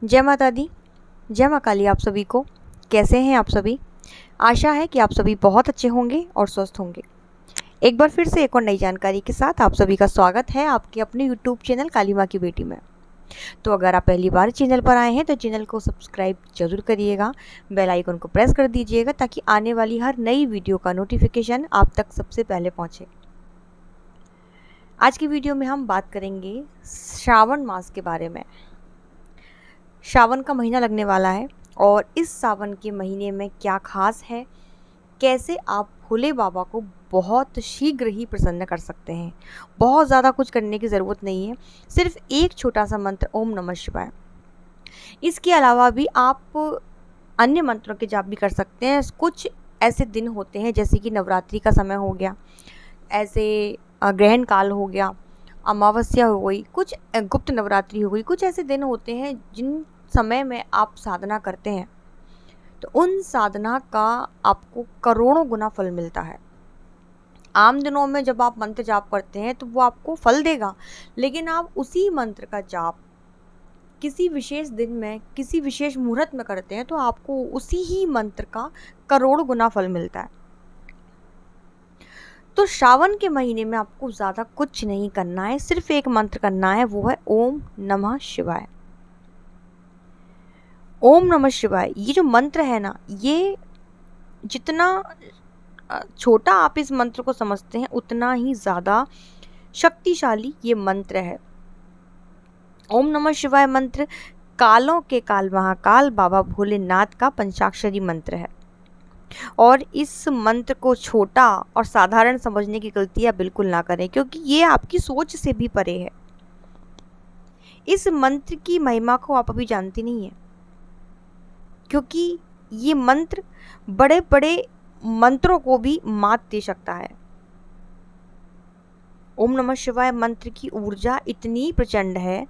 जय माता दी, जय माँ काली आप सभी को। कैसे हैं आप सभी? आशा है कि आप सभी बहुत अच्छे होंगे और स्वस्थ होंगे। एक बार फिर से एक और नई जानकारी के साथ आप सभी का स्वागत है आपके अपने यूट्यूब चैनल काली माँ की बेटी में। तो अगर आप पहली बार चैनल पर आए हैं तो चैनल को सब्सक्राइब जरूर करिएगा, बेल आइकन को प्रेस कर दीजिएगा ताकि आने वाली हर नई वीडियो का नोटिफिकेशन आप तक सबसे पहले पहुँचे। आज की वीडियो में हम बात करेंगे श्रावण मास के बारे में। श्रावण का महीना लगने वाला है और इस सावन के महीने में क्या खास है, कैसे आप भोले बाबा को बहुत शीघ्र ही प्रसन्न कर सकते हैं। बहुत ज़्यादा कुछ करने की ज़रूरत नहीं है, सिर्फ एक छोटा सा मंत्र ओम नमः शिवाय। इसके अलावा भी आप अन्य मंत्रों के जाप भी कर सकते हैं। कुछ ऐसे दिन होते हैं जैसे कि नवरात्रि का समय हो गया, ऐसे ग्रहण काल हो गया, अमावस्या हो गई, कुछ गुप्त नवरात्रि हो गई, कुछ ऐसे दिन होते हैं जिन समय में आप साधना करते हैं तो उन साधना का आपको करोड़ों गुना फल मिलता है। आम दिनों में जब आप मंत्र जाप करते हैं तो वो आपको फल देगा, लेकिन आप उसी मंत्र का जाप किसी विशेष दिन में किसी विशेष मुहूर्त में करते हैं तो आपको उसी ही मंत्र का करोड़ गुना फल मिलता है। तो श्रावण के महीने में आपको ज़्यादा कुछ नहीं करना है, सिर्फ एक मंत्र करना है, वो है ओम नमः शिवाय। ओम नमः शिवाय ये जो मंत्र है ना, ये जितना छोटा आप इस मंत्र को समझते हैं उतना ही ज़्यादा शक्तिशाली ये मंत्र है। ओम नमः शिवाय मंत्र कालों के काल महाकाल बाबा भोलेनाथ का पंचाक्षरी मंत्र है और इस मंत्र को छोटा और साधारण समझने की गलतियां बिल्कुल ना करें, क्योंकि ये आपकी सोच से भी परे है। इस मंत्र की महिमा को आप अभी जानते नहीं है, क्योंकि ये मंत्र बड़े बड़े मंत्रों को भी मात दे सकता है। ओम नमः शिवाय मंत्र की ऊर्जा इतनी प्रचंड है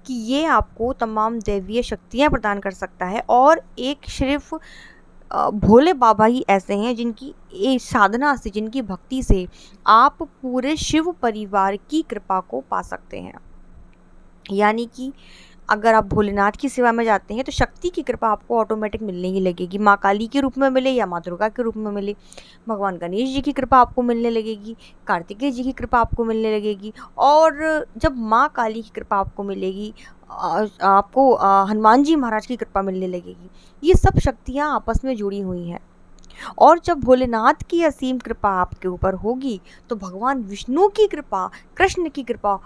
कि ये आपको तमाम दैवीय शक्तियां प्रदान कर सकता है और एक सिर्फ भोले बाबा ही ऐसे हैं जिनकी साधना से, जिनकी भक्ति से आप पूरे शिव परिवार की कृपा को पा सकते हैं। यानी कि अगर आप भोलेनाथ की सेवा में जाते हैं तो शक्ति की कृपा आपको ऑटोमेटिक मिलने ही लगेगी। माँ काली के रूप में मिले या माँ दुर्गा के रूप में मिले, भगवान गणेश जी की कृपा आपको मिलने लगेगी, कार्तिकेय जी की कृपा आपको मिलने लगेगी। और जब माँ काली की कृपा आपको मिलेगी, आपको हनुमान जी महाराज की कृपा मिलने लगेगी। ये सब शक्तियाँ आपस में जुड़ी हुई हैं और जब भोलेनाथ की असीम कृपा आपके ऊपर होगी तो भगवान विष्णु की कृपा, कृष्ण की कृपा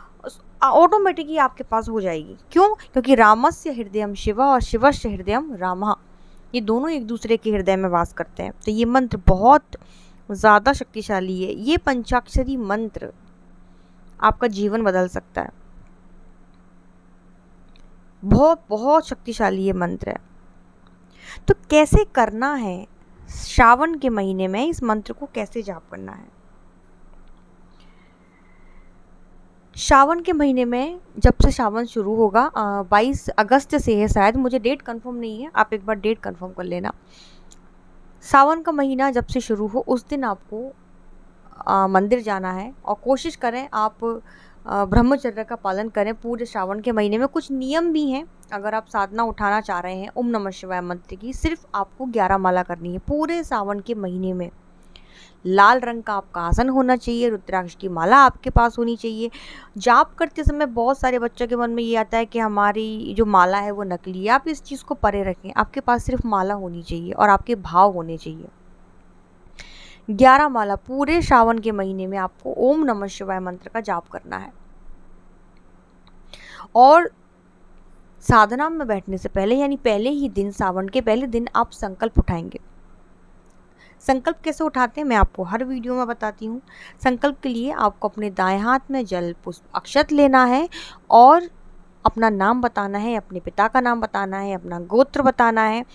ऑटोमेटिकली आपके पास हो जाएगी। क्यों? क्योंकि रामस्य हृदयम शिवा और शिवस्य हृदयम रामा, ये दोनों एक दूसरे के हृदय में वास करते हैं। तो ये मंत्र बहुत ज़्यादा शक्तिशाली है। ये पंचाक्षरी मंत्र आपका जीवन बदल सकता है। बहुत बहुत शक्तिशाली ये मंत्र है। तो कैसे करना है श्रावण के महीने में, इस मंत्र को कैसे जाप करना है? श्रावण के महीने में जब से श्रावण शुरू होगा, 22 अगस्त से है शायद, मुझे डेट कंफर्म नहीं है, आप एक बार डेट कंफर्म कर लेना। सावन का महीना जब से शुरू हो उस दिन आपको मंदिर जाना है और कोशिश करें आप ब्रह्मचर्य का पालन करें पूरे श्रावण के महीने में। कुछ नियम भी हैं। अगर आप साधना उठाना चाह रहे हैं ओम नमः शिवाय मंत्र की, सिर्फ आपको 11 माला करनी है पूरे सावन के महीने में। लाल रंग का आपका आसन होना चाहिए, रुद्राक्ष की माला आपके पास होनी चाहिए। जाप करते समय बहुत सारे बच्चों के मन में ये आता है कि हमारी जो माला है वो नकली है। आप इस चीज़ को परे रखें, आपके पास सिर्फ माला होनी चाहिए और आपके भाव होने चाहिए। 11 माला पूरे श्रावण के महीने में आपको ओम नमः शिवाय मंत्र का जाप करना है। और साधना में बैठने से पहले, यानी पहले ही दिन, सावन के पहले दिन आप संकल्प उठाएंगे। संकल्प कैसे उठाते हैं मैं आपको हर वीडियो में बताती हूँ। संकल्प के लिए आपको अपने दाएं हाथ में जल पुष्प अक्षत लेना है और अपना नाम बताना है, अपने पिता का नाम बताना है, अपना गोत्र बताना है,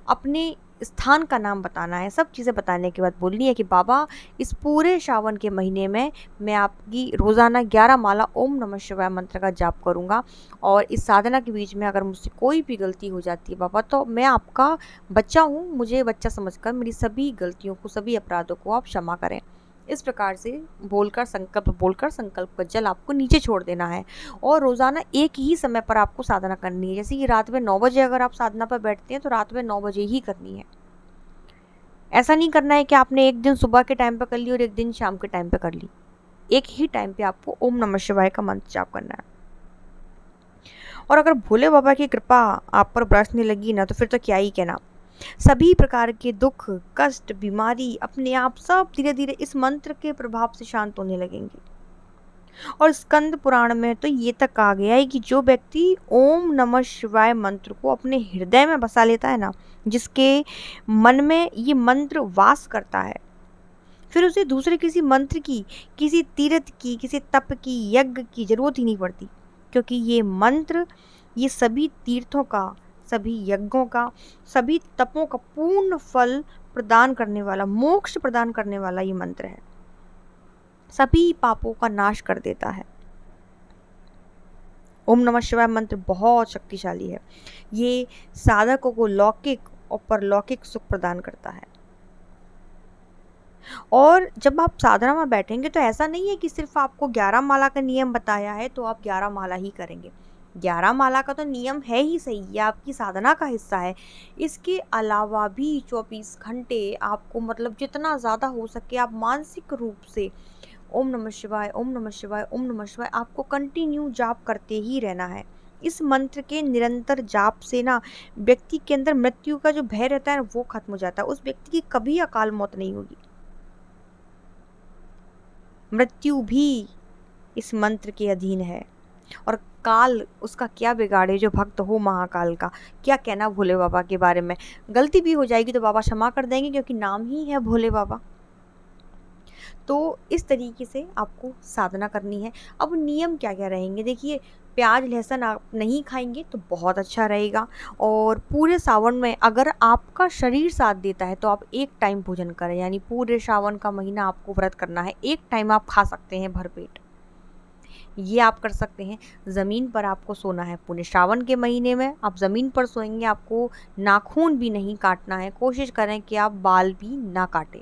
अपने स्थान का नाम बताना है। सब चीज़ें बताने के बाद बोलनी है कि बाबा इस पूरे श्रावण के महीने में मैं आपकी रोज़ाना 11 माला ओम नमः शिवाय मंत्र का जाप करूँगा और इस साधना के बीच में अगर मुझसे कोई भी गलती हो जाती है बाबा तो मैं आपका बच्चा हूँ, मुझे बच्चा समझकर मेरी सभी गलतियों को, सभी अपराधों को आप क्षमा करें। इस प्रकार से बोलकर संकल्प का जल आपको नीचे छोड़ देना है और रोज़ाना एक ही समय पर आपको साधना करनी है। जैसे कि रात में 9 बजे अगर आप साधना पर बैठते हैं तो रात में 9 बजे ही करनी है। ऐसा नहीं करना है कि आपने एक दिन सुबह के टाइम पे कर ली और एक दिन शाम के टाइम पे कर ली। एक ही टाइम पे आपको ओम नमः शिवाय का मंत्र जाप करना है। और अगर भोले बाबा की कृपा आप पर बरसने लगी ना तो फिर तो क्या ही कहना। सभी प्रकार के दुख, कष्ट, बीमारी अपने आप सब धीरे धीरे इस मंत्र के प्रभाव से शांत होने लगेंगे। और स्कंद पुराण में तो ये तक कहा गया है कि जो व्यक्ति ओम नमः शिवाय मंत्र को अपने हृदय में बसा लेता है ना, जिसके मन में ये मंत्र वास करता है, फिर उसे दूसरे किसी मंत्र की, किसी तीर्थ की, किसी तप की, यज्ञ की जरूरत ही नहीं पड़ती। क्योंकि ये मंत्र, ये सभी तीर्थों का, सभी यज्ञों का, सभी तपों का पूर्ण फल प्रदान करने वाला, मोक्ष प्रदान करने वाला ये मंत्र है। सभी पापों का नाश कर देता है। ओम नमः शिवाय मंत्र बहुत शक्तिशाली है। ये साधकों को लौकिक और परलौकिक सुख प्रदान करता है। और जब आप साधना में बैठेंगे तो ऐसा नहीं है कि सिर्फ आपको 11 माला का नियम बताया है तो आप 11 माला ही करेंगे। 11 माला का तो नियम है ही सही, ये आपकी साधना का हिस्सा है। इसके अलावा भी 24 घंटे आपको मतलब जितना ज़्यादा हो सके आप मानसिक रूप से ओम नमः शिवाय, ओम नमः शिवाय, ओम नमः शिवाय आपको कंटिन्यू जाप करते ही रहना है। इस मंत्र के निरंतर जाप से ना व्यक्ति के अंदर मृत्यु का जो भय रहता है वो खत्म हो जाता है। उस व्यक्ति की कभी अकाल मौत नहीं होगी। मृत्यु भी इस मंत्र के अधीन है और काल उसका क्या बिगाड़े जो भक्त हो महाकाल का। क्या कहना भोले बाबा के बारे में। गलती भी हो जाएगी तो बाबा क्षमा कर देंगे क्योंकि नाम ही है भोले बाबा। तो इस तरीके से आपको साधना करनी है। अब नियम क्या क्या रहेंगे, देखिए प्याज लहसुन आप नहीं खाएंगे तो बहुत अच्छा रहेगा। और पूरे सावन में अगर आपका शरीर साथ देता है तो आप एक टाइम भोजन करें, यानी पूरे सावन का महीना आपको व्रत करना है। एक टाइम आप खा सकते हैं भरपेट, ये आप कर सकते हैं। ज़मीन पर आपको सोना है पूरे श्रावण के महीने में, आप ज़मीन पर सोएंगे। आपको नाखून भी नहीं काटना है, कोशिश करें कि आप बाल भी ना काटें,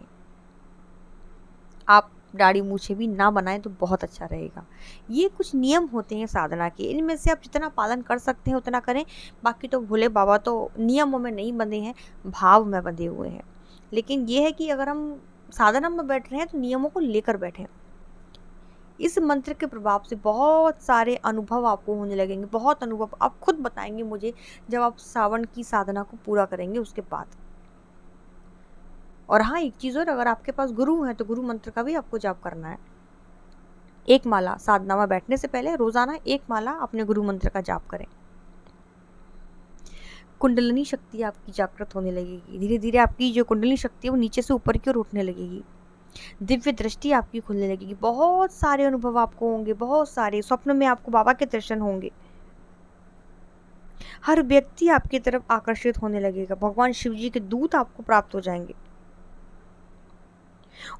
आप दाढ़ी मूछें भी ना बनाएं तो बहुत अच्छा रहेगा। ये कुछ नियम होते हैं साधना के, इनमें से आप जितना पालन कर सकते हैं उतना करें। बाकी तो भोले बाबा तो नियमों में नहीं बंधे हैं, भाव में बंधे हुए हैं। लेकिन ये है कि अगर हम साधना में बैठ रहे हैं तो नियमों को लेकर बैठें। इस मंत्र के प्रभाव से बहुत सारे अनुभव आपको होने लगेंगे, बहुत अनुभव आप खुद बताएंगे मुझे जब आप सावन की साधना को पूरा करेंगे उसके बाद। और हाँ, एक चीज़ और, अगर आपके पास गुरु है तो गुरु मंत्र का भी आपको जाप करना है। एक माला साधना में बैठने से पहले रोजाना एक माला अपने गुरु मंत्र का जाप करें। कुंडलिनी शक्ति आपकी जागृत होने लगेगी। धीरे धीरे आपकी जो कुंडलिनी शक्ति है वो नीचे से ऊपर की ओर उठने लगेगी। दिव्य दृष्टि आपकी खुलने लगेगी। बहुत सारे अनुभव आपको होंगे, बहुत सारे स्वप्न में आपको बाबा के दर्शन होंगे। हर व्यक्ति आपकी तरफ आकर्षित होने लगेगा। भगवान शिव जी के दूत आपको प्राप्त हो जाएंगे।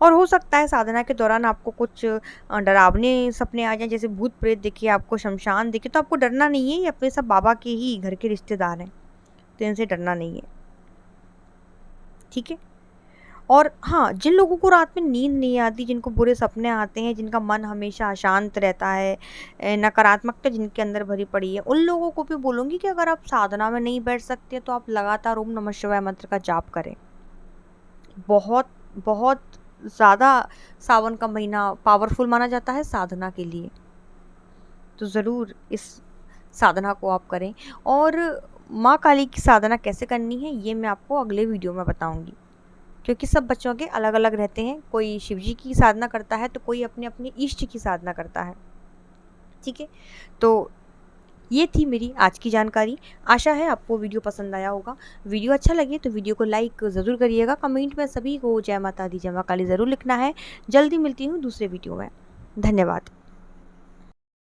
और हो सकता है साधना के दौरान आपको कुछ डरावने सपने आ जाएं, जैसे भूत प्रेत दिखे, आपको शमशान दिखे, तो आपको डरना नहीं है। ये अपने सब बाबा के ही घर के रिश्तेदार हैं, तो इनसे डरना नहीं है, ठीक है। और हाँ, जिन लोगों को रात में नींद नहीं आती, जिनको बुरे सपने आते हैं, जिनका मन हमेशा अशांत रहता है, नकारात्मकता जिनके अंदर भरी पड़ी है, उन लोगों को भी बोलूँगी कि अगर आप साधना में नहीं बैठ सकते तो आप लगातार ओम नमः शिवाय मंत्र का जाप करें। बहुत बहुत ज़्यादा सावन का महीना पावरफुल माना जाता है साधना के लिए, तो ज़रूर इस साधना को आप करें। और माँ काली की साधना कैसे करनी है ये मैं आपको अगले वीडियो में बताऊंगी, क्योंकि सब बच्चों के अलग अलग रहते हैं। कोई शिव जी की साधना करता है तो कोई अपने अपने इष्ट की साधना करता है, ठीक है। तो ये थी मेरी आज की जानकारी। आशा है आपको वीडियो पसंद आया होगा। वीडियो अच्छा लगे तो वीडियो को लाइक ज़रूर करिएगा। कमेंट में सभी को जय माता दी, जय माँ काली ज़रूर लिखना है। जल्दी मिलती हूँ दूसरे वीडियो में। धन्यवाद।